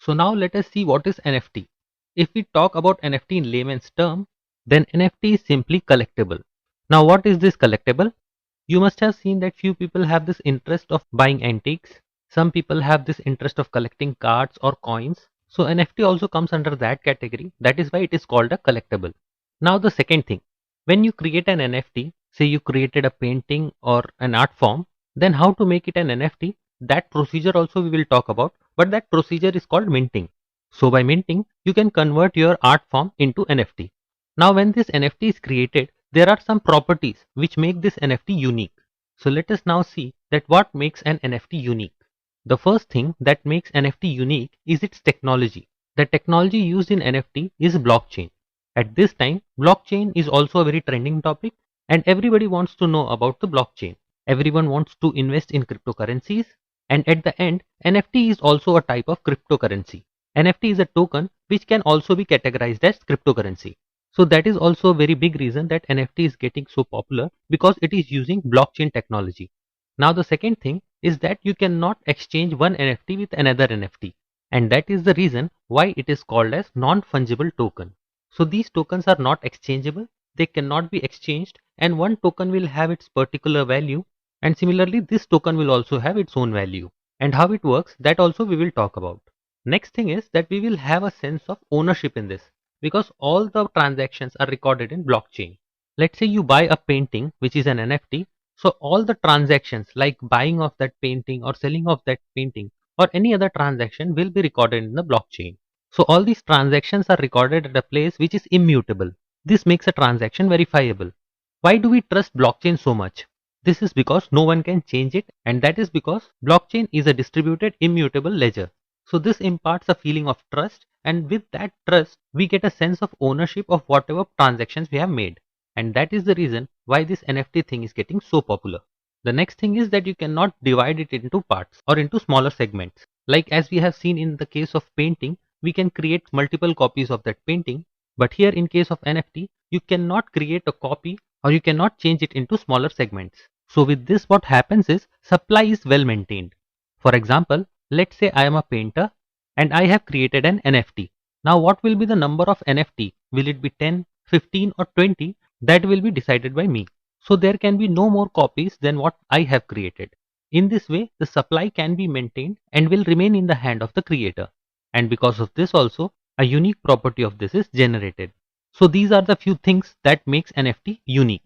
So now let us see what is NFT. If we talk about NFT in layman's term, then NFT is simply collectible. Now what is this collectible? You must have seen that few people have this interest of buying antiques. Some people have this interest of collecting cards or coins. So NFT also comes under that category. That is why it is called a collectible. Now the second thing, when you create an NFT, say you created a painting or an art form, then how to make it an NFT, that procedure also we will talk about, but that procedure is called minting. So by minting, you can convert your art form into NFT. Now when this NFT is created, there are some properties which make this NFT unique. So let us now see that what makes an NFT unique. The first thing that makes NFT unique is its technology. The technology used in NFT is blockchain. At this time, blockchain is also a very trending topic and everybody wants to know about the blockchain. Everyone wants to invest in cryptocurrencies, and at the end, NFT is also a type of cryptocurrency. NFT is a token which can also be categorized as cryptocurrency. So that is also a very big reason that NFT is getting so popular because it is using blockchain technology. Now the second thing is that you cannot exchange one NFT with another NFT, and that is the reason why it is called as non-fungible token. So these tokens are not exchangeable, they cannot be exchanged, and one token will have its particular value, and similarly this token will also have its own value. And how it works, that also we will talk about. Next thing is that we will have a sense of ownership in this because all the transactions are recorded in blockchain. Let's say you buy a painting which is an NFT, so all the transactions like buying of that painting or selling of that painting or any other transaction will be recorded in the blockchain. So all these transactions are recorded at a place which is immutable. This makes a transaction verifiable. Why do we trust blockchain so much? This is because no one can change it, and that is because blockchain is a distributed immutable ledger. So this imparts a feeling of trust, and with that trust we get a sense of ownership of whatever transactions we have made. And that is the reason why this NFT thing is getting so popular. The next thing is that you cannot divide it into parts or into smaller segments. Like as we have seen in the case of painting, we can create multiple copies of that painting. But here in case of NFT, you cannot create a copy or you cannot change it into smaller segments. So with this what happens is supply is well maintained. For example, let's say I am a painter and I have created an NFT. Now what will be the number of NFT? Will it be 10, 15 or 20? That will be decided by me. So there can be no more copies than what I have created. In this way, the supply can be maintained and will remain in the hand of the creator. And because of this also, a unique property of this is generated. So these are the few things that makes NFT unique.